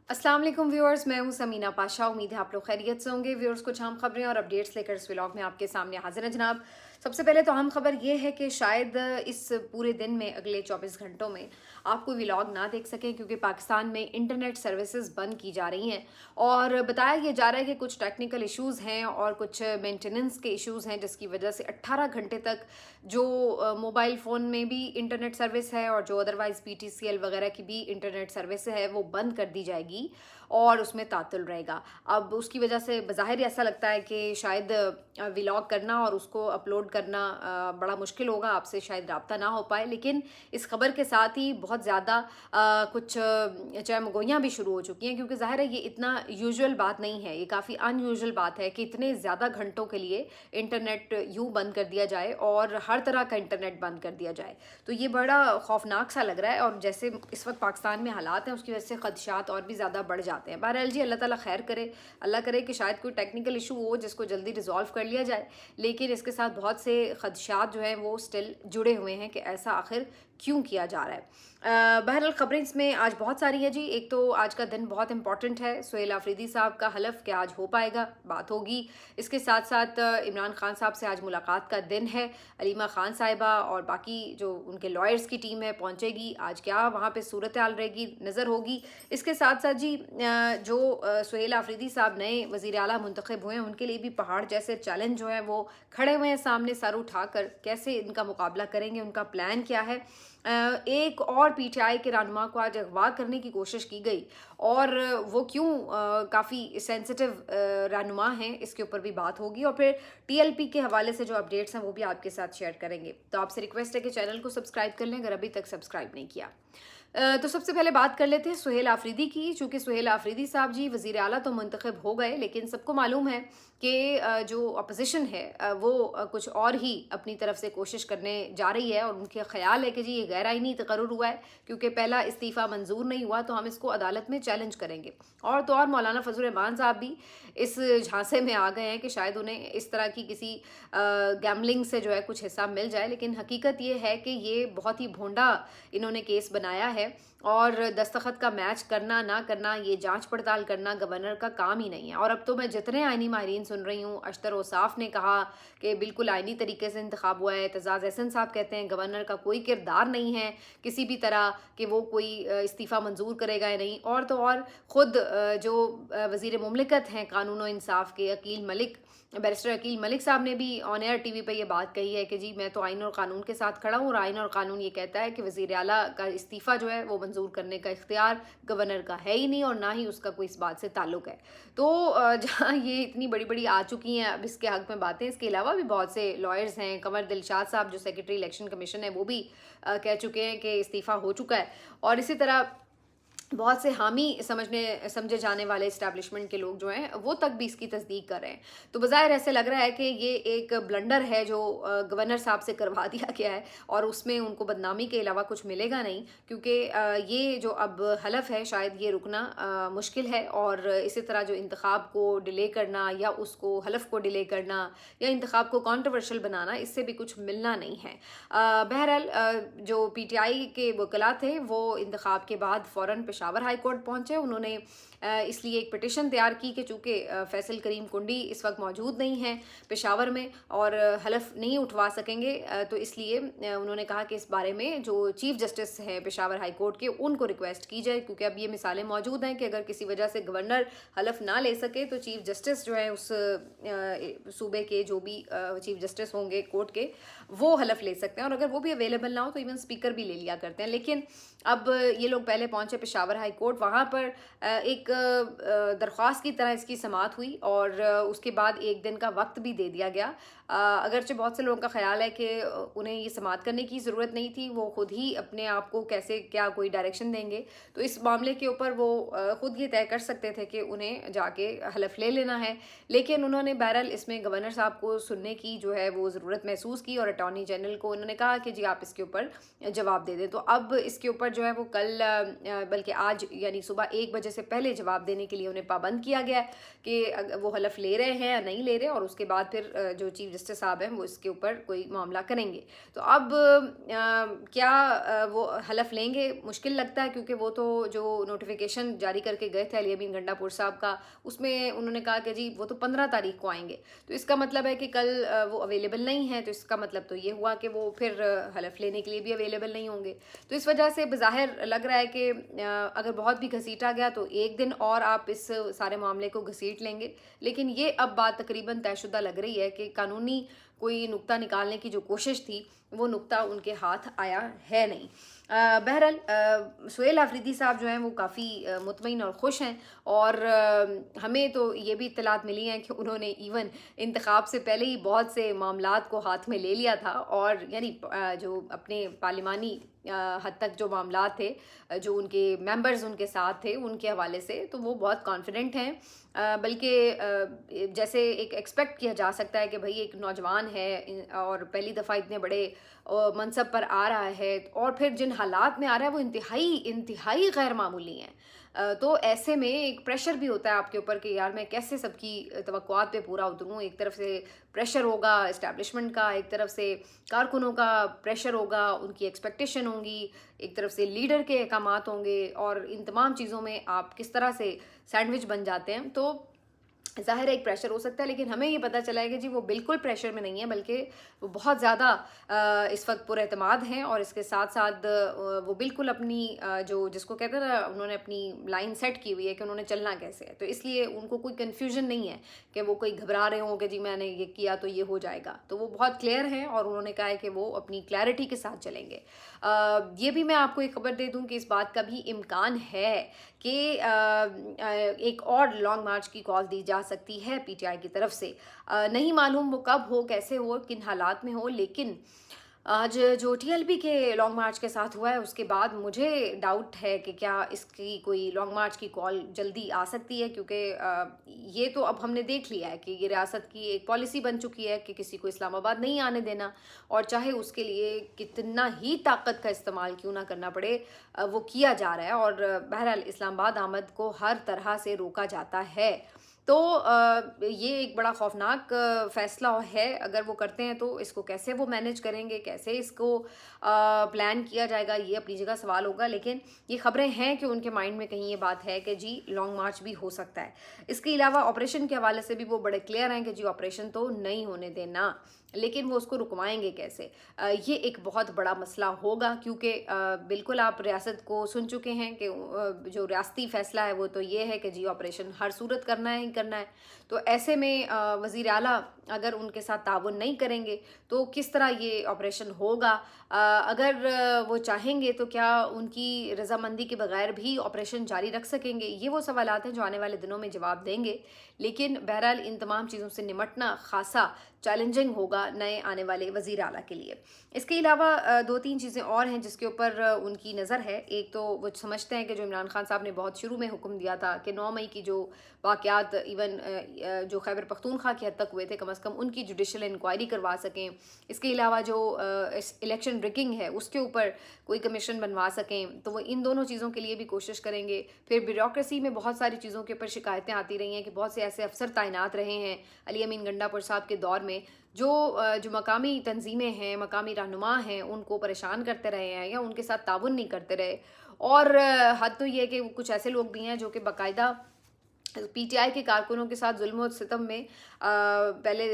अस्सलाम वालेकुम व्यूअर्स, मैं हूं समीना पाशा। उम्मीद है आप लोग खैरियत से होंगे। व्यूअर्स, कुछ अहम खबरें और अपडेट्स लेकर इस व्लॉग में आपके सामने हाजिर है जनाब। सबसे पहले तो अहम खबर ये है कि शायद इस पूरे दिन में अगले 24 घंटों में आप कोई व्लॉग ना देख सकें, क्योंकि पाकिस्तान में इंटरनेट सर्विसेज बंद की जा रही हैं और बताया ये जा रहा है कि कुछ टेक्निकल इश्यूज़ हैं और कुछ मेंटेनेंस के इश्यूज़ हैं, जिसकी वजह से 18 घंटे तक जो मोबाइल फ़ोन में भी इंटरनेट सर्विस है और जो अदरवाइज़ PTCL वगैरह की भी इंटरनेट सर्विस है वो बंद कर दी जाएगी और उसमें तातुल रहेगा। अब उसकी वजह से बज़ाहिर ऐसा लगता है कि शायद व्लॉग करना और उसको अपलोड करना बड़ा मुश्किल होगा, आपसे शायद रब्ता ना हो पाए। लेकिन इस खबर के साथ ही बहुत ज़्यादा कुछ चहमगोइयाँ भी शुरू हो चुकी हैं, क्योंकि ज़ाहिर है ये इतना यूजुअल बात नहीं है, ये काफ़ी अनयूजुअल बात है कि इतने ज़्यादा घंटों के लिए इंटरनेट यूँ बंद कर दिया जाए और हर तरह का इंटरनेट बंद कर दिया जाए। तो ये बड़ा खौफनाक सा लग रहा है और जैसे इस वक्त पाकिस्तान में हालात हैं उसकी वजह से खदशात और भी ज़्यादा बढ़ जाते हैं। बहरहाल जी, अल्लाह ताला खैर करे, अल्लाह करे कि शायद कोई टेक्निकल इशू हो जिसको जल्दी रिजॉल्व कर लिया जाए। लेकिन इसके साथ बहुत से खदशात जो हैं वो स्टिल जुड़े हुए हैं कि ऐसा आखिर क्यों किया जा रहा है। बहरहाल खबरें इसमें आज बहुत सारी हैं जी। एक तो आज का दिन बहुत इंपॉर्टेंट है, सुहेल आफरीदी साहब का हलफ कि आज हो पाएगा, बात होगी। इसके साथ साथ इमरान खान साहब से आज मुलाकात का दिन है। अलीमा खान साहिबा और बाकी जो उनके लॉयर्स की टीम है पहुंचेगी। आज क्या वहाँ पे सूरत हाल रहेगी, नज़र होगी। इसके साथ साथ जी जो सुहेल आफरीदी साहब नए वज़ीर आला मुंतखब हुए हैं, उनके लिए भी पहाड़ जैसे चैलेंज जो हैं वो खड़े हुए हैं सामने, सर उठाकर कैसे इनका मुकाबला करेंगे, उनका प्लान क्या है। एक और PTI के रहनुमा को आज अगवा करने की कोशिश की गई और वो क्यों काफ़ी सेंसिटिव रहनुमा हैं, इसके ऊपर भी बात होगी। और फिर TLP के हवाले से जो अपडेट्स हैं वो भी आपके साथ शेयर करेंगे। तो आपसे रिक्वेस्ट है कि चैनल को सब्सक्राइब कर लें अगर अभी तक सब्सक्राइब नहीं किया। तो सबसे पहले बात कर लेते हैं सुहेल आफरीदी की। चूँकि सुहेल आफरीदी साहब जी वज़ीर आला तो मुंतखब हो गए, लेकिन सबको मालूम है कि जो अपोजिशन है वो कुछ और ही अपनी तरफ से कोशिश करने जा रही है और उनके ख्याल है कि जी ये गैर आइनी तकर्रुर हुआ है, क्योंकि पहला इस्तीफ़ा मंजूर नहीं हुआ तो हम इसको अदालत में चैलेंज करेंगे। और तो और मौलाना फजल रहमान साहब भी इस झांसे में आ गए हैं कि शायद उन्हें इस तरह की किसी गैमलिंग से जो है कुछ हिसाब मिल जाए। लेकिन हकीकत ये है कि ये बहुत ही भोंडा इन्होंने केस बनाया है और दस्तखत का मैच करना ना करना, ये जांच पड़ताल करना गवर्नर का काम ही नहीं है। और अब तो मैं जितने आइनी माहिरीन सुन रही हूँ, अशतर ओसाफ ने कहा कि बिल्कुल आइनी तरीके से इंतखाब हुआ है। एतजाज़ एहसन साहब कहते हैं गवर्नर का कोई किरदार नहीं है किसी भी तरह कि वो कोई इस्तीफ़ा मंजूर करेगा या नहीं। और तो और ख़ुद जो वज़ीर मुमलिकत हैं कानून और इंसाफ के अकील मलिक, बैरिस्टर अकील मलिक साहब ने भी ऑन एयर TV पे ये बात कही है कि जी मैं तो आइन और कानून के साथ खड़ा हूँ और आइन और कानून ये कहता है कि वज़ीर आला का इस्तीफ़ा जो है वो मंजूर करने का इख्तियार गवर्नर का है ही नहीं और ना ही उसका कोई इस बात से ताल्लुक़ है। तो जहाँ ये इतनी बड़ी बड़ी आ चुकी हैं अब इसके हक़ में बातें, इसके अलावा भी बहुत से लॉयर्स हैं। कंवर दिलशाद साहब जो सेक्रेटरी इलेक्शन कमीशन है वो भी कह चुके हैं कि इस्तीफ़ा हो चुका है। और इसी तरह बहुत से हामी समझे जाने वाले इस्टेब्लिशमेंट के लोग जो हैं वो तक भी इसकी तस्दीक कर रहे हैं। तो बज़ाहिर ऐसे लग रहा है कि ये एक ब्लंडर है जो गवर्नर साहब से करवा दिया गया है और उसमें उनको बदनामी के अलावा कुछ मिलेगा नहीं, क्योंकि ये जो अब हलफ है शायद ये रुकना मुश्किल है। और इसी तरह जो इंतखाब को डिले करना या उसको हलफ को डिले करना या इंतखाब को कॉन्ट्रोवर्शियल बनाना, इससे भी कुछ मिलना नहीं है। बहरहाल जो PTI के वकला थे वो इंतखाब के बाद फ़ौरन पेशावर हाई कोर्ट पहुंचे। उन्होंने इसलिए एक पिटिशन तैयार की कि चूँकि फैसल करीम कुंडी इस वक्त मौजूद नहीं हैं पेशावर में और हलफ नहीं उठवा सकेंगे, तो इसलिए उन्होंने कहा कि इस बारे में जो चीफ़ जस्टिस हैं पेशावर हाई कोर्ट के उनको रिक्वेस्ट की जाए, क्योंकि अब ये मिसालें मौजूद हैं कि अगर किसी वजह से गवर्नर हलफ ना ले सके तो चीफ़ जस्टिस जो है उस सूबे के जो भी चीफ़ जस्टिस होंगे कोर्ट के, वो हलफ ले सकते हैं। और अगर वो भी अवेलेबल ना हो तो इवन स्पीकर भी ले लिया करते हैं। लेकिन अब ये लोग पहले पहुंचे पेशावर हाई कोर्ट, वहाँ पर एक दरख्वास्त की तरह इसकी समाअत हुई और उसके बाद एक दिन का वक्त भी दे दिया गया। अगरचे बहुत से लोगों का ख्याल है कि उन्हें ये समाअत करने की ज़रूरत नहीं थी, वो ख़ुद ही अपने आप को कैसे क्या कोई डायरेक्शन देंगे, तो इस मामले के ऊपर वो ख़ुद ये तय कर सकते थे कि उन्हें जाके हलफ ले लेना है। लेकिन उन्होंने बहरहाल इसमें गवर्नर साहब को सुनने की जो है वो ज़रूरत महसूस की और अटॉर्नी जनरल को उन्होंने कहा कि जी आप इसके ऊपर जवाब दे दें। तो अब इसके ऊपर जो है वो कल बल्कि आज यानी सुबह 1 बजे से पहले जवाब देने के लिए उन्हें पाबंद किया गया है कि वो हलफ ले रहे हैं या नहीं ले रहे। और उसके बाद फिर जो चीफ जस्टिस साहब हैं वो इसके ऊपर कोई मामला करेंगे। तो अब क्या वो हलफ लेंगे, मुश्किल लगता है, क्योंकि वो तो जो नोटिफिकेशन जारी करके गए थे अली अमीन गंडापुर साहब का, उसमें उन्होंने कहा कि जी वो तो 15 तारीख को आएंगे। तो इसका मतलब है कि कल वो अवेलेबल नहीं है, तो इसका मतलब तो ये हुआ कि वो फिर हलफ लेने के लिए भी अवेलेबल नहीं होंगे। तो इस वजह से बज़ाहिर लग रहा है कि अगर बहुत भी घसीटा गया तो एक दिन और आप इस सारे मामले को घसीट लेंगे। लेकिन ये अब बात तकरीबन तयशुदा लग रही है कि कानूनी कोई नुक्ता निकालने की जो कोशिश थी वो नुक्ता उनके हाथ आया है नहीं। बहरहाल सुहेल आफरीदी साहब जो हैं वो काफ़ी मुतमईन और ख़ुश हैं, और हमें तो ये भी इत्तलात मिली हैं कि उन्होंने इवन इंतखाब से पहले ही बहुत से मामलात को हाथ में ले लिया था, और यानी जो अपने पार्लिमानी हद तक जो मामलात थे, जो उनके मेंबर्स उनके साथ थे उनके हवाले से, तो वो बहुत कॉन्फिडेंट हैं। बल्कि जैसे एक एक्सपेक्ट किया जा सकता है कि भाई एक नौजवान है और पहली दफ़ा इतने बड़े मनसब पर आ रहा है, और फिर जिन हालात में आ रहा है वो इंतहाई गैर मामूली हैं। तो ऐसे में एक प्रेशर भी होता है आपके ऊपर कि यार मैं कैसे सबकी तवक्कुआत पे पूरा उतरूँ। एक तरफ से प्रेशर होगा इस्टेब्लिशमेंट का, एक तरफ से कारकुनों का प्रेशर होगा, उनकी एक्सपेक्टेशन होंगी, एक तरफ से लीडर के अहकामात होंगे, और इन तमाम चीज़ों में आप किस तरह से सैंडविच बन जाते हैं। तो ज़ाहिर है एक प्रेशर हो सकता है, लेकिन हमें ये पता चला है कि जी वो बिल्कुल प्रेशर में नहीं है, बल्कि वो बहुत ज़्यादा इस वक्त पुरएतमाद हैं, और इसके साथ साथ वो बिल्कुल अपनी जो जिसको कहते हैं ना, उन्होंने अपनी लाइन सेट की हुई है कि उन्होंने चलना कैसे है। तो इसलिए उनको कोई कन्फ्यूजन नहीं है कि वो कोई घबरा रहे हों कि जी मैंने ये किया तो ये हो जाएगा। तो वो बहुत क्लियर हैं, और उन्होंने कहा है कि वो अपनी क्लैरिटी के साथ चलेंगे। ये भी मैं आपको एक खबर दे दूं कि इस बात का भी इम्कान है कि एक और लॉन्ग मार्च की कॉल दी जा सकती है पीटीआई की तरफ से। नहीं मालूम वो कब हो, कैसे हो, किन हालात में हो, लेकिन आज जो टीएलपी के लॉन्ग मार्च के साथ हुआ है उसके बाद मुझे डाउट है कि क्या इसकी कोई लॉन्ग मार्च की कॉल जल्दी आ सकती है, क्योंकि ये तो अब हमने देख लिया है कि ये रियासत की एक पॉलिसी बन चुकी है कि किसी को इस्लामाबाद नहीं आने देना, और चाहे उसके लिए कितना ही ताकत का इस्तेमाल क्यों ना करना पड़े वो किया जा रहा है, और बहरहाल इस्लामाबाद आमद को हर तरह से रोका जाता है। तो ये एक बड़ा खौफनाक फ़ैसला है। अगर वो करते हैं तो इसको कैसे वो मैनेज करेंगे, कैसे इसको प्लान किया जाएगा, ये अपनी जगह सवाल होगा। लेकिन ये ख़बरें हैं कि उनके माइंड में कहीं ये बात है कि जी लॉन्ग मार्च भी हो सकता है। इसके अलावा ऑपरेशन के हवाले से भी वो बड़े क्लियर हैं कि जी ऑपरेशन तो नहीं होने देना, लेकिन वो उसको रुकवाएंगे कैसे, ये एक बहुत बड़ा मसला होगा। क्योंकि बिल्कुल आप रियासत को सुन चुके हैं कि जो रियासती फ़ैसला है वो तो ये है कि जी ऑपरेशन हर सूरत करना है ही करना है। तो ऐसे में वज़ीर आला अगर उनके साथ ताउन नहीं करेंगे तो किस तरह ये ऑपरेशन होगा। अगर वो चाहेंगे तो क्या उनकी रजामंदी के बगैर भी ऑपरेशन जारी रख सकेंगे, ये वो सवालात हैं जो आने वाले दिनों में जवाब देंगे। लेकिन बहरहाल इन तमाम चीज़ों से निमटना खासा चैलेंजिंग होगा नए आने वाले वज़ीर आला के लिए। इसके अलावा दो तीन चीज़ें और हैं जिसके ऊपर उनकी नज़र है। एक तो वो समझते हैं कि जो इमरान खान साहब ने बहुत शुरू में हुक्म दिया था कि 9 मई की जो वाक़यात इवन जो खैबर पख्तूनख्वा की हद तक हुए थे, कम अज़ कम उनकी जुडिशल इंक्वायरी करवा सकें। इसके अलावा जो इलेक्शन रिगिंग है उसके ऊपर कोई कमीशन बनवा सकें, तो वो इन दोनों चीज़ों के लिए भी कोशिश करेंगे। फिर ब्यूरोक्रेसी में बहुत सारी चीज़ों के ऊपर शिकायतें आती रही हैं कि बहुत से ऐसे अफसर तैनात रहे हैं अली अमीन गंडापुर साहब के दौर में जो मकामी तंजीमें हैं, मकामी रहनुमा हैं, उनको परेशान करते रहे हैं या उनके साथ ताउन नहीं करते रहे। और हद तो ये है कि कुछ ऐसे लोग भी हैं जो कि बाकायदा पीटीआई के कारकुनों के साथ जुल्म और सितम में पहले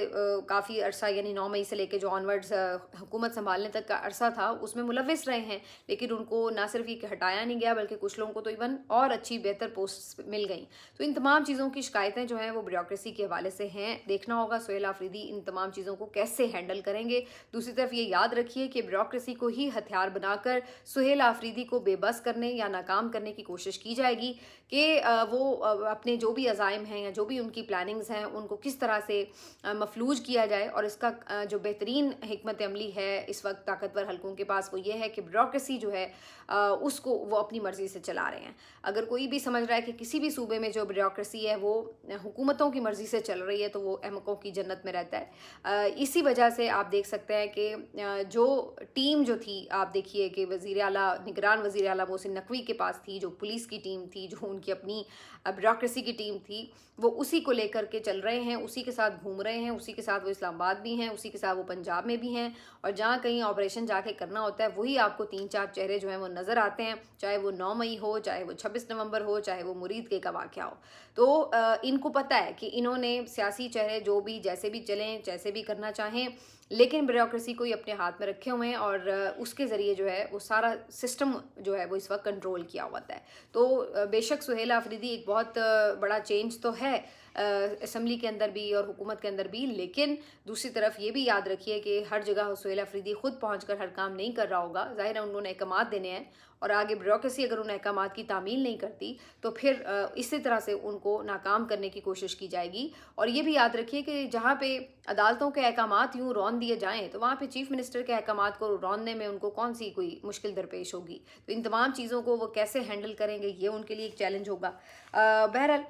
काफ़ी अरसा यानी 9 मई से लेके जो ऑनवर्ड्स हुकूमत संभालने तक का अरसा था उसमें मुलविस रहे हैं। लेकिन उनको ना सिर्फ ये हटाया नहीं गया बल्कि कुछ लोगों को तो इवन और अच्छी बेहतर पोस्ट मिल गई। तो इन तमाम चीज़ों की शिकायतें जो हैं वो ब्यूरोक्रेसी के हवाले से हैं। देखना होगा सुहेल आफरीदी इन तमाम चीज़ों को कैसे हैंडल करेंगे। दूसरी तरफ ये याद रखिए कि ब्यूरोक्रेसी को ही हथियार बनाकर सुहेल आफरीदी को बेबस करने या नाकाम करने की कोशिश की जाएगी कि वो अपने जो भी अज़ाइम हैं या जो भी उनकी प्लानिंग्स हैं उनको किस तरह से मफलूज किया जाए। और इसका जो बेहतरीन हिकमत अमली है इस वक्त ताकतवर हलकों के पास वो ये है कि ब्यूरोक्रेसी जो है उसको वो अपनी मर्ज़ी से चला रहे हैं। अगर कोई भी समझ रहा है कि किसी भी सूबे में जो ब्यूरोक्रेसी है वो हुकूमतों की मर्ज़ी से चल रही है तो वो अहमकों की जन्नत में रहता है। इसी वजह से आप देख सकते हैं कि जो टीम जो थी आप देखिए कि वज़ीर आला निगरान वज़ीर आला मोहसिन नकवी के पास थी, जो पुलिस की टीम थी, जो उनकी अपनी ब्यूरोक्रेसी की की टीम थी वो उसी को लेकर के चल रहे हैं, उसी के साथ घूम रहे हैं, उसी के साथ वो इस्लामाबाद भी हैं, उसी के साथ वो पंजाब में भी हैं, और जहाँ कहीं ऑपरेशन जाके करना होता है वही आपको 3-4 चेहरे जो हैं वो नज़र आते हैं, चाहे वो 9 मई हो, चाहे वो 26 नवंबर हो, चाहे वो मुरीद के का वाक़या हो। तो इनको पता है कि इन्होंने सियासी चेहरे जो भी जैसे भी चलें, जैसे भी करना चाहें, लेकिन ब्यूरोक्रेसी को ही अपने हाथ में रखे हुए हैं, और उसके ज़रिए जो है वो सारा सिस्टम जो है वो इस वक्त कंट्रोल किया हुआ है। तो बेशक सुहेला अफरीदी एक बहुत बड़ा चेंज तो है असम्बली के अंदर भी और हुकूमत के अंदर भी, लेकिन दूसरी तरफ ये भी याद रखिए कि हर जगह सुहेला अफरीदी खुद पहुंचकर हर काम नहीं कर रहा होगा। ज़ाहिर है उन्होंने अहकामात देने हैं, और आगे ब्यूरोक्रेसी अगर उन अहकामात की तामील नहीं करती तो फिर इसी तरह से उनको नाकाम करने की कोशिश की जाएगी। और ये भी याद रखिए कि जहाँ पे अदालतों के अहकामात यूँ रौन दिए जाएँ तो वहाँ पे चीफ़ मिनिस्टर के अहकामात को रौनने में उनको कौन सी कोई मुश्किल दरपेश होगी। तो इन तमाम चीज़ों को वो कैसे हैंडल करेंगे, ये उनके लिए एक चैलेंज होगा। बहरहाल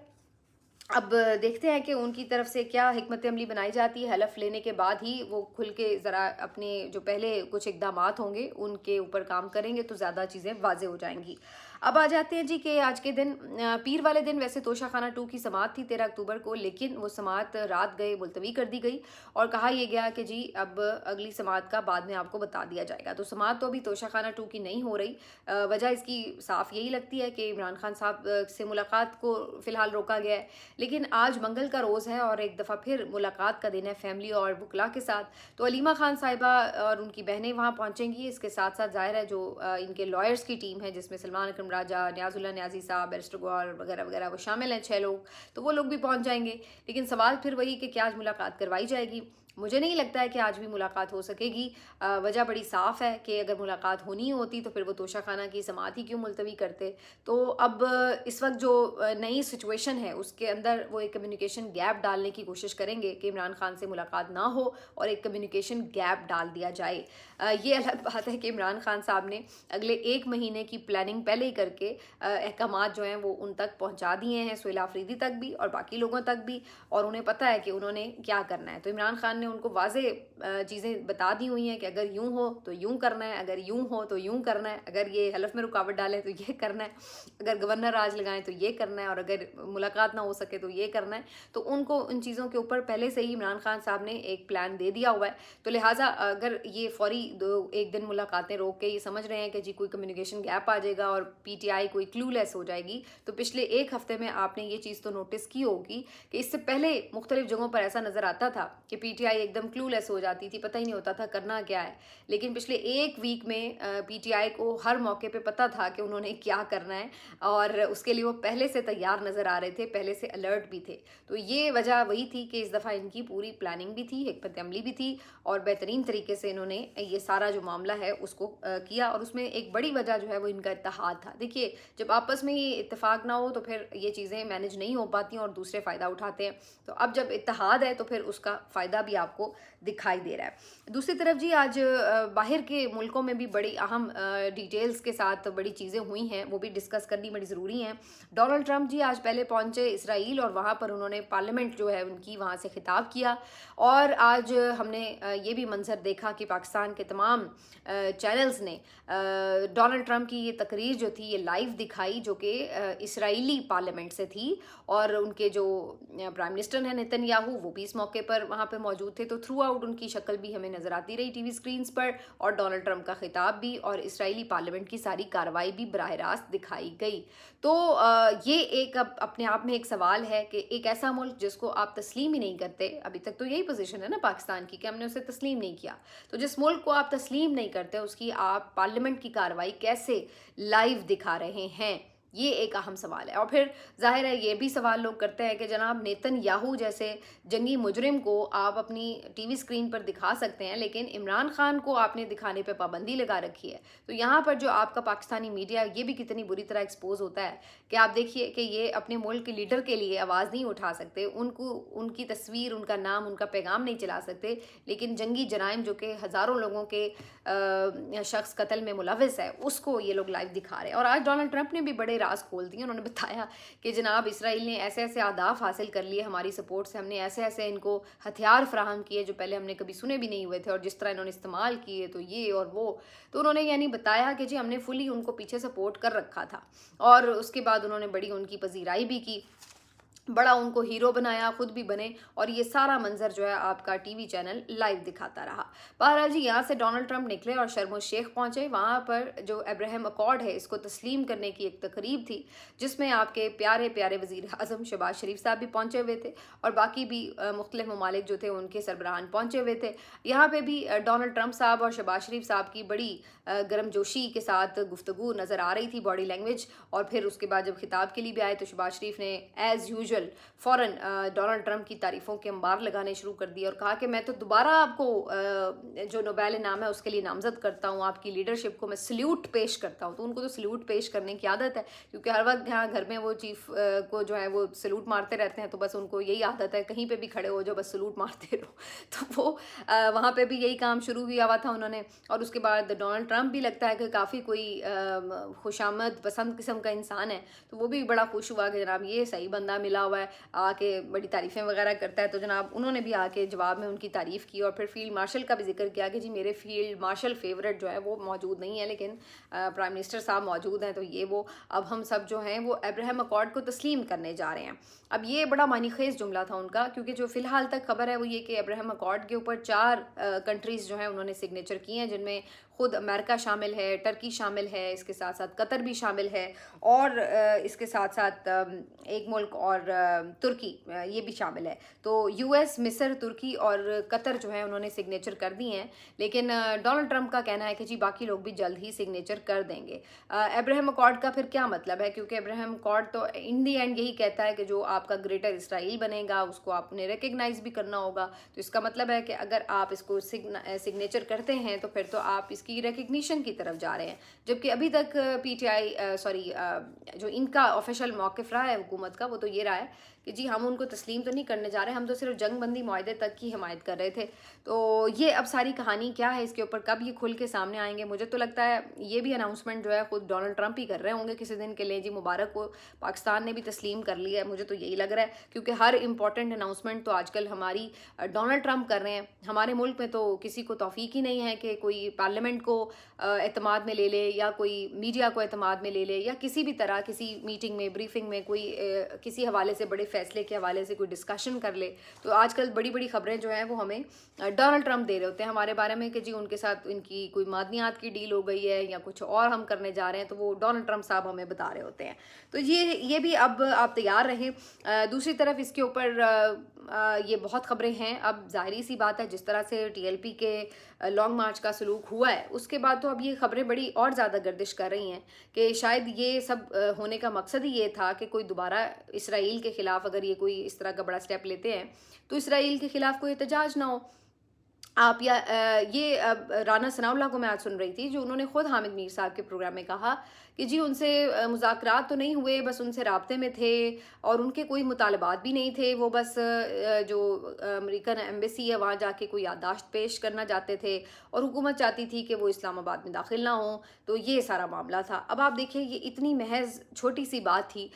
अब देखते हैं कि उनकी तरफ से क्या हिकमत अमली बनाई जाती है। हलफ लेने के बाद ही वो खुल के ज़रा अपने जो पहले कुछ इक़दामात होंगे उनके ऊपर काम करेंगे तो ज़्यादा चीज़ें वाज़ेह हो जाएंगी। अब आ जाते हैं जी कि आज के दिन पीर वाले दिन वैसे तोशाखाना 2 की समाअत थी 13 अक्टूबर को, लेकिन वो समाअत रात गए मुलतवी कर दी गई और कहा यह गया कि जी अब अगली समाअत का बाद में आपको बता दिया जाएगा। तो समाअत तो अभी तोशाखाना 2 की नहीं हो रही। वजह इसकी साफ यही लगती है कि इमरान खान साहब से मुलाकात को फ़िलहाल रोका गया है, लेकिन आज मंगल का रोज़ है और एक दफ़ा फिर मुलाकात का दिन है फैमिली और वकला के साथ। तो अलीमा खान साहिबा और उनकी बहनें वहाँ पहुँचेंगी। इसके साथ साथ ज़ाहिर है जो इनके लॉयर्स की टीम है जिसमें सलमान अकरम राजा, न्याजुल्ला न्याजी साहब, बैरिस्टर गौहर वगैरह वगैरह वो शामिल हैं 6 लोग, तो वो लोग भी पहुँच जाएंगे। लेकिन सवाल फिर वही कि क्या आज मुलाकात करवाई जाएगी। मुझे नहीं लगता है कि आज भी मुलाकात हो सकेगी। वजह बड़ी साफ़ है कि अगर मुलाकात होनी होती तो फिर वो तोशाखाना की समाअत ही क्यों मुलतवी करते। तो अब इस वक्त जो नई सिचुएशन है उसके अंदर वो एक कम्युनिकेशन गैप डालने की कोशिश करेंगे कि इमरान खान से मुलाकात ना हो और एक कम्युनिकेशन गैप डाल दिया जाए। ये अलग बात है कि इमरान खान साहब ने अगले 1 महीने की प्लानिंग पहले ही करके अहकामात जो हैं वो उन तक पहुँचा दिए हैं, सुहेला अफरीदी तक भी और बाकी लोगों तक भी, और उन्हें पता है कि उन्होंने क्या करना है। तो इमरान खान ने उनको वाज़े चीज़ें बता दी हुई हैं कि अगर यूँ हो तो यूँ करना है, अगर यूँ हो तो यूँ करना है, अगर ये हलफ में रुकावट डालें तो ये करना है, अगर गवर्नर राज लगाएं तो ये करना है, और अगर मुलाकात ना हो सके तो ये करना है। तो उनको उन चीज़ों के ऊपर पहले से ही इमरान खान साहब ने एक प्लान दे दिया हुआ है। तो लिहाजा अगर ये फौरी 1 दिन मुलाकातें रोक के ये समझ रहे हैं कि जी कोई कम्युनिकेशन गैप आ जाएगा और PTI कोई क्लूलेस हो जाएगी, तो पिछले 1 हफ्ते में आपने ये चीज़ तो नोटिस की होगी कि इससे पहले मुख्तलिफ जगहों पर ऐसा नज़र आता था कि PTI एकदम क्लूलेस हो जाती थी, पता ही नहीं होता था करना क्या है। लेकिन पिछले 1 वीक में PTI को हर मौके पे पता था कि उन्होंने क्या करना है और उसके लिए वो पहले से तैयार नज़र आ रहे थे, पहले से अलर्ट भी थे। तो ये वजह वही थी कि इस दफ़ा इनकी पूरी प्लानिंग भी थी, हिकमत अमली भी थी और बेहतरीन तरीके से इन्होंने ये सारा जो मामला है उसको किया। और उसमें एक बड़ी वजह जो है वो इनका इत्तेहाद था। देखिए जब आपस में ही इत्तेफाक ना हो तो फिर ये चीज़ें मैनेज नहीं हो पाती और दूसरे फ़ायदा उठाते हैं। तो अब जब इत्तेहाद है तो फिर उसका फ़ायदा भी आपको दिखाई दे रहा है। दूसरी तरफ जी आज बाहर के मुल्कों में भी बड़ी अहम डिटेल्स के साथ बड़ी चीज़ें हुई हैं, वो भी डिस्कस करनी बड़ी ज़रूरी हैं। डोनाल्ड ट्रंप जी आज पहले पहुंचे इसराइल और वहाँ पर उन्होंने पार्लियामेंट जो है उनकी वहाँ से खिताब किया। और आज हमने ये भी मंजर देखा कि पाकिस्तान के तमाम चैनल्स ने डोनाल्ड ट्रंप की ये तकरीर जो थी ये लाइव दिखाई, जो कि इसराइली पार्लियामेंट से थी, और उनके जो प्राइम मिनिस्टर हैं नेतन्याहू वो भी इस मौके पर वहाँ पर मौजूद थे। तो थ्रू आउट उनकी शक्ल भी हमें नज़र आती रही टीवी स्क्रीन्स पर, और डोनाल्ड ट्रंप का खिताब भी और इसराइली पार्लियामेंट की सारी कार्रवाई भी बराह रास्त दिखाई गई। तो ये एक अब अपने आप में एक सवाल है कि एक ऐसा मुल्क जिसको आप तस्लीम ही नहीं करते, अभी तक तो यही पोजीशन है ना पाकिस्तान की कि हमने उसे तस्लीम नहीं किया, तो जिस मुल्क को आप तस्लीम नहीं करते उसकी आप पार्लियामेंट की कार्रवाई कैसे लाइव दिखा रहे हैं, ये एक अहम सवाल है। और फिर जाहिर है ये भी सवाल लोग करते हैं कि जनाब नेतन्याहू जैसे जंगी मुजरिम को आप अपनी टीवी स्क्रीन पर दिखा सकते हैं, लेकिन इमरान खान को आपने दिखाने पे पाबंदी लगा रखी है। तो यहाँ पर जो आपका पाकिस्तानी मीडिया ये भी कितनी बुरी तरह एक्सपोज होता है कि आप देखिए कि ये अपने मुल्क के लीडर के लिए आवाज़ नहीं उठा सकते, उनको उनकी तस्वीर, उनका नाम, उनका पैगाम नहीं चला सकते, लेकिन जंगी जराइम जो कि हज़ारों लोगों के शख्स कत्ल में मुलविस है उसको ये लोग लाइव दिखा रहे हैं। और आज डोनाल्ड ट्रंप ने भी बड़े राज खोल दिए। उन्होंने बताया कि जनाब इसराइल ने ऐसे ऐसे अहदाफ हासिल कर लिए हमारी सपोर्ट से, हमने ऐसे ऐसे इनको हथियार फराहम किए जो पहले हमने कभी सुने भी नहीं हुए थे, और जिस तरह इन्होंने इस्तेमाल किए तो ये और वो। तो उन्होंने यानी बताया कि जी हमने फुली उनको पीछे सपोर्ट कर रखा था, और उसके बाद उन्होंने बड़ी उनकी पजीराई भी की। बड़ा उनको हीरो बनाया, खुद भी बने, और ये सारा मंजर जो है आपका टीवी चैनल लाइव दिखाता रहा। बहरहाल जी, यहाँ से डोनाल्ड ट्रंप निकले और शर्म शेख पहुँचे। वहाँ पर जो अब्राहम अकॉर्ड है इसको तस्लीम करने की एक तकरीब थी, जिसमें आपके प्यारे प्यारे वज़ीर आज़म शहबाज शरीफ साहब भी पहुँचे हुए थे, और बाकी भी मुख्तलिफ ममालिक जो थे उनके सरबराहान पहुँचे हुए थे। यहाँ पर भी डोनाल्ड ट्रंप साहब और शहबाज शरीफ साहब की बड़ी गर्मजोशी के साथ गुफ्तगू नज़र आ रही थी, बॉडी लैंग्वेज। और फिर उसके बाद जब खिताब के लिए भी आए तो शहबाज शरीफ ने एज़ यूजुअल फ़ौरन डोनाल्ड ट्रंप की तारीफ़ों के अंबार लगाने शुरू कर दिए, और कहा कि मैं तो दोबारा आपको जो नोबेल इनाम है उसके लिए नामज़द करता हूँ, आपकी लीडरशिप को मैं सल्यूट पेश करता हूँ। तो उनको तो सल्यूट पेश करने की आदत है, क्योंकि हर वक्त यहाँ घर में वो चीफ को जो है वो सल्यूट मारते रहते हैं, तो बस उनको यही आदत है, कहीं पर भी खड़े हो जो बस सल्यूट मारते रहो। तो वो वहाँ पर भी यही काम शुरू किया हुआ था उन्होंने। और उसके बाद डोनाल्ड ट्रंप भी लगता है कि काफ़ी कोई खुशामद पसंद किस्म का इंसान है, तो वो भी बड़ा खुश हुआ कि जनाब ये सही बंदा मिला हुआ है, आके बड़ी तारीफ़ें वगैरह करता है। तो जनाब उन्होंने भी आके जवाब में उनकी तारीफ़ की, और फिर फील्ड मार्शल का भी जिक्र किया कि जी मेरे फील्ड मार्शल फेवरेट जो है वो मौजूद नहीं है, लेकिन प्राइम मिनिस्टर साहब मौजूद हैं, तो ये वो अब हम सब जो हैं वो अब्राहम अकॉर्ड को तस्लीम करने जा रहे हैं। अब ये बड़ा मानीखेज़ जुमला था उनका, क्योंकि जो फ़िलहाल तक खबर है वो ये कि अब्राहम अकॉर्ड के ऊपर 4 कंट्रीज़ जो हैं उन्होंने सिग्नेचर किए हैं, जिनमें खुद अमेरिका शामिल है, टर्की शामिल है, इसके साथ साथ कतर भी शामिल है, और इसके साथ साथ एक मुल्क और तुर्की ये भी शामिल है। तो यूएस, मिस्र, तुर्की और कतर जो है उन्होंने सिग्नेचर कर दिए हैं, लेकिन डोनाल्ड ट्रंप का कहना है कि जी बाकी लोग भी जल्द ही सिग्नेचर कर देंगे। अब्राहम अकॉर्ड का फिर क्या मतलब है, क्योंकि अब्राहम अकॉर्ड तो इन दी एंड यही कहता है कि जो आपका ग्रेटर इसराइल बनेगा उसको आपने रिकग्नाइज भी करना होगा। तो इसका मतलब है कि अगर आप इसको सिग्नेचर करते हैं तो फिर तो आप इसकी रिकग्निशन की तरफ जा रहे हैं, जबकि अभी तक पीटीआई जो इनका ऑफिशियल मौक़िफ़ रहा है हुकूमत का, वो तो ये रहा है कि जी हम उनको तस्लीम तो नहीं करने जा रहे, हम तो सिर्फ जंग बंदी मुआहदे तक की हिमायत कर रहे थे। तो ये अब सारी कहानी क्या है, इसके ऊपर कब ये खुल के सामने आएंगे, मुझे तो लगता है ये भी अनाउंसमेंट जो है खुद डोनाल्ड ट्रंप ही कर रहे होंगे किसी दिन के लिए। जी मुबारक को पाकिस्तान ने भी तस्लीम कर लिया है, मुझे तो यही लग रहा है, क्योंकि हर इंपॉर्टेंट अनाउंसमेंट तो आजकल हमारी डोनाल्ड ट्रंप कर रहे हैं। हमारे मुल्क में तो किसी को तौफीक ही नहीं है कि कोई पार्लियामेंट को एतमाद में ले ले, या कोई मीडिया को एतमाद में ले ले, या किसी भी तरह किसी मीटिंग में, ब्रीफिंग में कोई किसी हवाले से, बड़े फैसले के हवाले से कोई डिस्कशन कर ले। तो आजकल बड़ी बड़ी खबरें जो हैं वो हमें डोनाल्ड ट्रंप दे रहे होते हैं हमारे बारे में कि जी उनके साथ इनकी कोई मादनियात की डील हो गई है या कुछ और हम करने जा रहे हैं, तो वो डोनाल्ड ट्रंप साहब हमें बता रहे होते हैं। तो ये भी अब आप तैयार रहें। दूसरी तरफ इसके ऊपर ये बहुत खबरें हैं। अब ज़ाहिरी सी बात है, जिस तरह से टीएलपी के लॉन्ग मार्च का सलूक हुआ है उसके बाद तो अब ये खबरें बड़ी और ज़्यादा गर्दिश कर रही हैं कि शायद ये सब होने का मकसद ही ये था कि कोई दोबारा इसराइल के ख़िलाफ़, अगर ये कोई इस तरह का बड़ा स्टेप लेते हैं तो इसराइल के ख़िलाफ़ कोई एहतजाज ना हो। आप या राना सनाउल्लाह को मैं आज सुन रही थी, जो उन्होंने ख़ुद हामिद मीर साहब के प्रोग्राम में कहा कि जी उनसे मुज़ाकरात तो नहीं हुए, बस उनसे राब्ते में थे और उनके कोई मुतालबात भी नहीं थे। वो बस जो अमेरिकन एम्बेसी है वहाँ जाके कोई याददाश्त पेश करना चाहते थे, और हुकूमत चाहती थी कि वो इस्लामाबाद में दाखिल ना हों। तो ये सारा मामला था। अब आप देखिए, ये इतनी महज छोटी सी बात थी।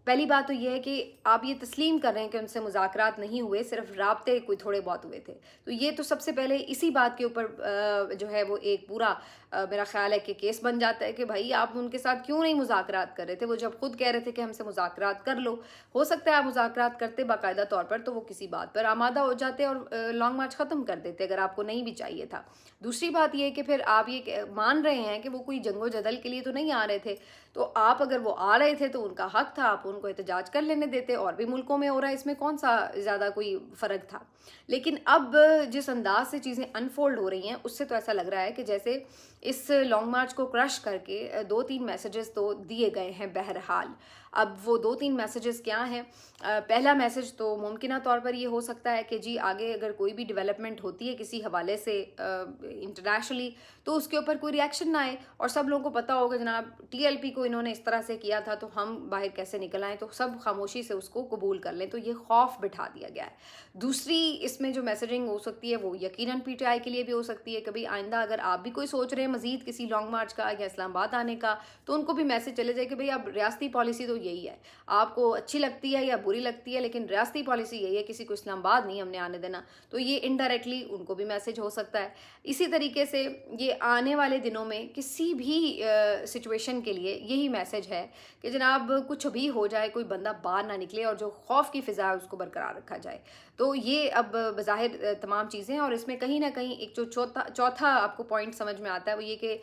पहली बात तो ये है कि आप ये तस्लीम कर रहे हैं कि उनसे मुज़ाकरात नहीं हुए, सिर्फ राब्ते कोई थोड़े बहुत हुए थे। तो ये तो सबसे पहले इसी बात के ऊपर जो है वो एक पूरा मेरा ख्याल है कि केस बन जाता है कि भाई आप उनके साथ क्यों नहीं मुज़ाकरात कर रहे थे। वो जब खुद कह रहे थे कि हमसे मुज़ाकरात कर लो, हो सकता है आप मुज़ाकरात करते बाकायदा तौर पर तो वो किसी बात पर आमादा हो जाते और लॉन्ग मार्च ख़त्म कर देते अगर आपको नहीं भी चाहिए था। दूसरी बात ये है कि फिर आप ये मान रहे हैं कि वो कोई जंगो जदल के लिए तो नहीं आ रहे थे, तो आप अगर वो आ रहे थे तो उनका हक था, आप उनको एहतजाज कर लेने देते। और भी मुल्कों में हो रहा है, इसमें कौन सा ज़्यादा कोई फ़र्क था। लेकिन अब जिस अंदाज से चीज़ें अनफोल्ड हो रही हैं उससे तो ऐसा लग रहा है कि जैसे इस लॉन्ग मार्च को क्रश करके 2-3 मैसेजेस तो दिए गए हैं बहरहाल। अब वो 2-3 मैसेजेस क्या हैं? पहला मैसेज तो मुमकिना तौर पर ये हो सकता है कि जी आगे अगर कोई भी डेवलपमेंट होती है किसी हवाले से इंटरनेशनली, तो उसके ऊपर कोई रिएक्शन ना आए और सब लोगों को पता होगा जनाब टीएलपी को इन्होंने इस तरह से किया था तो हम बाहर कैसे निकल आए, तो सब खामोशी से उसको कबूल कर लें। तो ये खौफ बिठा दिया गया है। दूसरी इसमें जो मैसेजिंग हो सकती है वो यकीनन पीटीआई के लिए भी हो सकती है। कभी आइंदा अगर आप भी कोई सोच रहे हैं मजीद किसी लॉन्ग मार्च का या इस्लामाबाद आने का, तो उनको भी मैसेज चले जाए कि भाई अब रियासती पॉलिसी तो یہی ہے. آپ کو اچھی لگتی ہے یا بری لگتی ہے, لیکن ریاستی پالیسی یہی ہے, کسی کو اسلام آباد نہیں ہم نے آنے دینا. تو یہ انڈائریکٹلی ان کو بھی میسج ہو سکتا ہے. اسی طریقے سے یہ آنے والے دنوں میں کسی بھی سچویشن کے لیے یہی میسج ہے کہ جناب کچھ بھی ہو جائے, کوئی بندہ باہر نہ نکلے اور جو خوف کی فضا ہے اس کو برقرار رکھا جائے. تو یہ اب بظاہر تمام چیزیں ہیں, اور اس میں کہیں نہ کہیں ایک جو چوتھا آپ کو پوائنٹ سمجھ میں آتا ہے وہ یہ کہ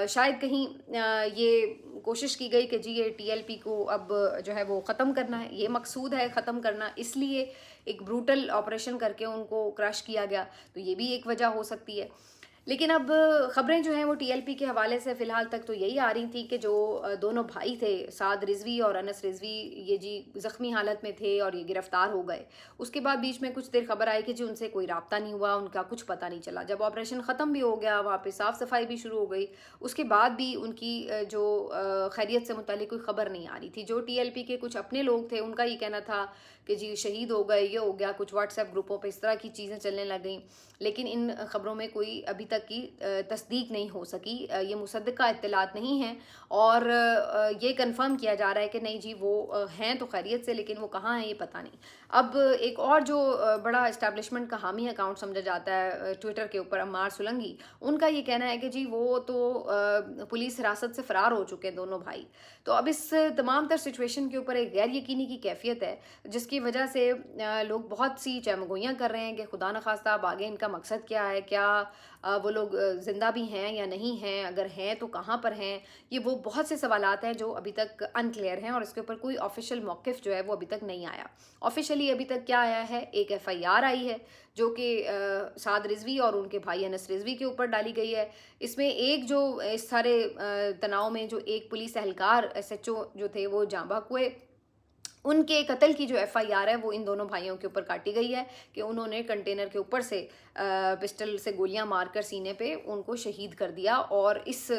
شاید کہیں یہ کوشش کی گئی کہ جی یہ ٹی ایل پی کو اب جو ہے وہ ختم کرنا ہے, یہ مقصود ہے ختم کرنا, اس لیے ایک بروٹل آپریشن کر کے ان کو کرش کیا گیا. تو یہ بھی ایک وجہ ہو سکتی ہے. لیکن اب خبریں جو ہیں وہ ٹی ایل پی کے حوالے سے فی الحال تک تو یہی آ رہی تھی کہ جو دونوں بھائی تھے, سعد رضوی اور انس رضوی, یہ جی زخمی حالت میں تھے اور یہ گرفتار ہو گئے. اس کے بعد بیچ میں کچھ دیر خبر آئی کہ جی ان سے کوئی رابطہ نہیں ہوا, ان کا کچھ پتہ نہیں چلا. جب آپریشن ختم بھی ہو گیا, وہاں پہ صاف صفائی بھی شروع ہو گئی, اس کے بعد بھی ان کی جو خیریت سے متعلق کوئی خبر نہیں آ رہی تھی. جو ٹی ایل پی کے کچھ اپنے لوگ تھے ان کا یہ کہنا تھا کہ جی شہید ہو گئے, یہ ہو گیا, کچھ واٹس ایپ گروپوں پہ اس طرح کی چیزیں چلنے لگ گئیں. لیکن ان خبروں میں کوئی ابھی تک کی تصدیق نہیں ہو سکی, یہ مصدقہ اطلاعات نہیں ہیں, اور یہ کنفرم کیا جا رہا ہے کہ نہیں جی وہ ہیں تو خیریت سے, لیکن وہ کہاں ہیں یہ پتہ نہیں. اب ایک اور جو بڑا اسٹیبلشمنٹ کا حامی اکاؤنٹ سمجھا جاتا ہے ٹویٹر کے اوپر, عمار سلنگی, ان کا یہ کہنا ہے کہ جی وہ تو پولیس حراست سے فرار ہو چکے ہیں دونوں بھائی. تو اب اس تمام تر سچویشن کے اوپر ایک غیر یقینی کی کیفیت ہے, جس کی وجہ سے لوگ بہت سی چہمگوئیاں کر رہے ہیں کہ خدا نخواستہ اب آگے ان کا مقصد کیا ہے, کیا وہ لوگ زندہ بھی ہیں یا نہیں ہیں, اگر ہیں تو کہاں پر ہیں. یہ وہ بہت سے سوالات ہیں جو ابھی تک انکلیئر ہیں, اور اس کے اوپر کوئی آفیشیل موقف جو ہے وہ ابھی تک نہیں آیا. آفیشیلی ابھی تک کیا آیا ہے, ایک ایف آئی آر آئی ہے جو کہ سعد رضوی اور ان کے بھائی انس رضوی کے اوپر ڈالی گئی ہے. اس میں ایک جو اس سارے تناؤ میں جو ایک پولیس اہلکار ایس ایچ او جو تھے وہ جاں بحق ہوئے, ان کے قتل کی جو ایف آئی آر ہے وہ ان دونوں بھائیوں کے اوپر کاٹی گئی ہے کہ انہوں نے کنٹینر کے اوپر سے پسٹل سے گولیاں مار کر سینے پہ ان کو شہید کر دیا, اور اس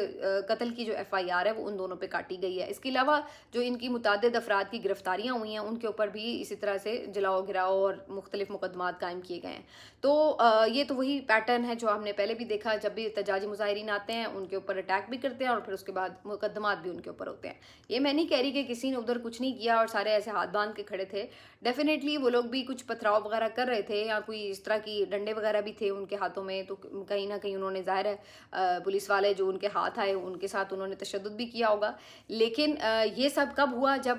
قتل کی جو ایف آئی آر ہے وہ ان دونوں پہ کاٹی گئی ہے. اس کے علاوہ جو ان کی متعدد افراد کی گرفتاریاں ہوئی ہیں ان کے اوپر بھی اسی طرح سے جلاؤ گراؤ اور مختلف مقدمات قائم کیے گئے ہیں. تو یہ تو وہی پیٹرن ہے جو ہم نے پہلے بھی دیکھا, جب بھی احتجاجی مظاہرین آتے ہیں ان کے اوپر اٹیک بھی کرتے ہیں اور پھر اس کے بعد مقدمات بھی ان کے اوپر ہوتے ہیں. یہ میں نہیں کہہ رہی کہ کسی نے ادھر کچھ نہیں کیا اور سارے ایسے ہاتھ باندھ کے کھڑے تھے, ڈیفینیٹلی وہ لوگ بھی کچھ پتھراؤ وغیرہ کر رہے تھے, یا کوئی اس طرح کی ڈنڈے وغیرہ بھی تھے ان کے ہاتھوں میں, تو کہیں نہ کہیں انہوں نے ظاہر ہے پولیس والے جو ان کے ہاتھ آئے ان کے ساتھ انہوں نے تشدد بھی کیا ہوگا. لیکن یہ سب کب ہوا, جب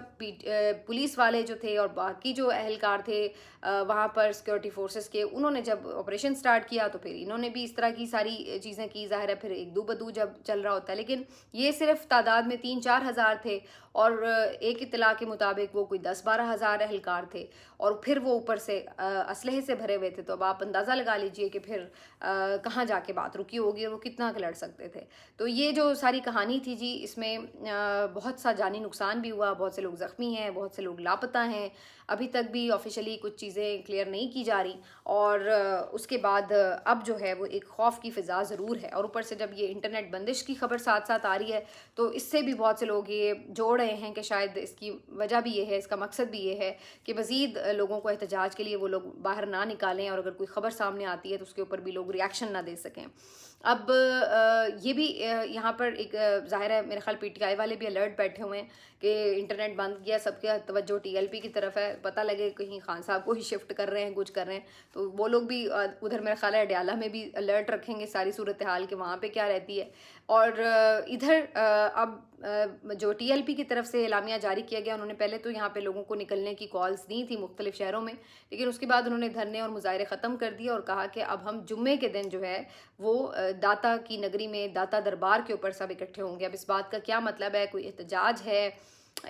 پولیس والے جو تھے اور باقی جو اہلکار تھے وہاں پر سیکورٹی فورسز کے, انہوں نے جب آپریشن سٹارٹ کیا تو پھر انہوں نے بھی اس طرح کی ساری چیزیں کی. ظاہر ہے پھر ایک دو بدو جب چل رہا ہوتا ہے, لیکن یہ صرف تعداد میں 3-4 ہزار تھے, اور ایک اطلاع کے مطابق وہ کوئی 10-12 ہزار اہلکار تھے, اور پھر وہ اوپر سے اسلحے سے بھرے ہوئے تھے. تو اب آپ اندازہ لگا لیجئے کہ پھر کہاں جا کے بات رکی ہوگی اور وہ کتنا لڑ سکتے تھے. تو یہ جو ساری کہانی تھی جی, اس میں بہت سا جانی نقصان بھی ہوا, بہت سے لوگ زخمی ہیں, بہت سے لوگ لاپتہ ہیں. ابھی تک بھی آفیشلی کچھ چیزیں کلیئر نہیں کی جا رہی, اور اس کے بعد اب جو ہے وہ ایک خوف کی فضا ضرور ہے. اور اوپر سے جب یہ انٹرنیٹ بندش کی خبر ساتھ ساتھ آ رہی ہے تو اس سے بھی بہت سے لوگ یہ جوڑ رہے ہیں کہ شاید اس کی وجہ بھی یہ ہے, اس کا مقصد بھی یہ ہے کہ مزید لوگوں کو احتجاج کے لیے وہ لوگ باہر نہ نکالیں, اور اگر کوئی خبر سامنے آتی ہے تو اس کے اوپر بھی لوگ ریاکشن نہ دے سکیں. اب یہ بھی یہاں پر ایک ظاہر ہے میرے خیال پی ٹی آئی والے بھی الرٹ بیٹھے ہوئے ہیں کہ انٹرنیٹ بند کیا, سب کا توجہ ٹی ایل پی کی طرف ہے, پتہ لگے کہیں خان صاحب کو ہی شفٹ کر رہے ہیں, کچھ کر رہے ہیں, تو وہ لوگ بھی ادھر میرا خیال ہے اڈیالہ میں بھی الرٹ رکھیں گے ساری صورتحال کہ وہاں پہ کیا رہتی ہے. اور ادھر اب جو ٹی ایل پی کی طرف سے اعلامیہ جاری کیا گیا, انہوں نے پہلے تو یہاں پہ لوگوں کو نکلنے کی کالز دی تھی مختلف شہروں میں, لیکن اس کے بعد انہوں نے دھرنے اور مظاہرے ختم کر دیے اور کہا کہ اب ہم جمعے کے دن جو ہے وہ داتا کی نگری میں داتا دربار کے اوپر سب اکٹھے ہوں گے. اب اس بات کا کیا مطلب ہے, کوئی احتجاج ہے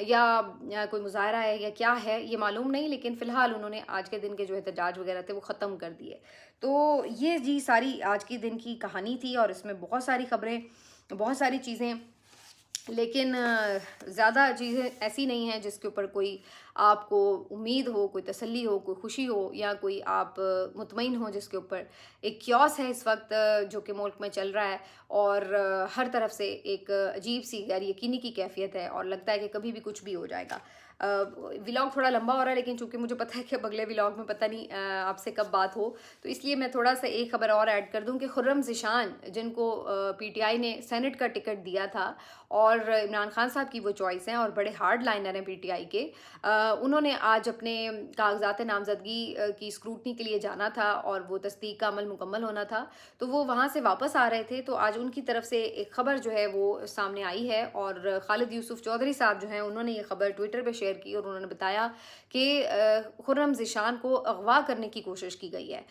یا کوئی مظاہرہ ہے یا کیا ہے یہ معلوم نہیں, لیکن فی الحال انہوں نے آج کے دن کے جو احتجاج وغیرہ تھے وہ ختم کر دیے. تو یہ جی ساری آج کی دن کی کہانی تھی, اور اس میں بہت ساری خبریں, بہت ساری چیزیں, لیکن زیادہ چیزیں ایسی نہیں ہیں جس کے اوپر کوئی آپ کو امید ہو, کوئی تسلی ہو, کوئی خوشی ہو, یا کوئی آپ مطمئن ہو, جس کے اوپر ایک کیوس ہے اس وقت جو کہ ملک میں چل رہا ہے, اور ہر طرف سے ایک عجیب سی غیر یقینی کی کیفیت ہے, اور لگتا ہے کہ کبھی بھی کچھ بھی ہو جائے گا. ولاگ تھوڑا لمبا ہو رہا ہے, لیکن چونکہ مجھے پتہ ہے کہ اب اگلے ولاگ میں پتہ نہیں آپ سے کب بات ہو, تو اس لیے میں تھوڑا سا ایک خبر اور ایڈ کر دوں کہ خرم ذیشان جن کو پی ٹی آئی نے سینٹ کا ٹکٹ دیا تھا, اور عمران خان صاحب کی وہ چوائس ہیں اور بڑے ہارڈ لائنر ہیں پی ٹی آئی کے. انہوں نے آج اپنے کاغذات نامزدگی کی اسکروٹنی کے لیے جانا تھا اور وہ تصدیق کا عمل مکمل ہونا تھا, تو وہ وہاں سے واپس آ رہے تھے. تو آج ان کی طرف سے ایک خبر جو ہے وہ سامنے آئی ہے, اور خالد یوسف چودھری صاحب جو ہیں انہوں نے یہ خبر ٹویٹر پہ شیئر کی, اور انہوں نے بتایا کہ خرم ذیشان کو اغوا کرنے کی کوشش کی گئی ہے.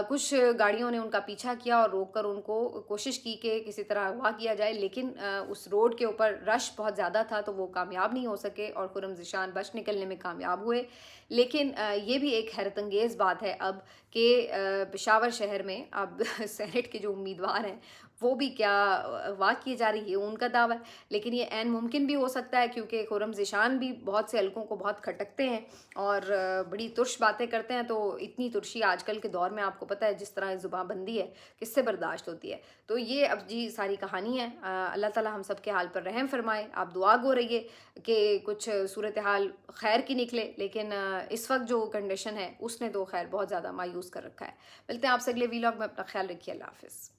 کچھ گاڑیوں نے ان کا پیچھا کیا اور روک کر ان کو کوشش کی کہ کسی طرح اغوا کیا جائے, لیکن اس روڈ کے اوپر رش بہت زیادہ تھا تو وہ کامیاب نہیں ہو سکے اور خرم ذیشان بچ نکلنے میں کامیاب ہوئے. لیکن یہ بھی ایک حیرت انگیز بات ہے اب کہ پشاور شہر میں اب سینٹ کے جو امیدوار ہیں وہ بھی کیا اغوا کیے جا رہی ہے, ان کا دعویٰ ہے. لیکن یہ عین ممکن بھی ہو سکتا ہے کیونکہ خرم ذیشان بھی بہت سے حلقوں کو بہت کھٹکتے ہیں اور بڑی ترش باتیں کرتے ہیں. تو اتنی ترشی آج کل کے دور میں آپ کو پتہ ہے جس طرح زبان بندی ہے کس سے برداشت ہوتی ہے. تو یہ اب جی ساری کہانی ہے. اللہ تعالی ہم سب کے حال پر رحم فرمائے. آپ دعا گو رہیے کہ کچھ صورتحال خیر کی نکلے, لیکن اس وقت جو کنڈیشن ہے اس نے تو خیر بہت زیادہ مایوس کر رکھا ہے. ملتے ہیں آپ سے اگلے ویلاگ میں, اپنا خیال رکھیے. اللہ حافظ.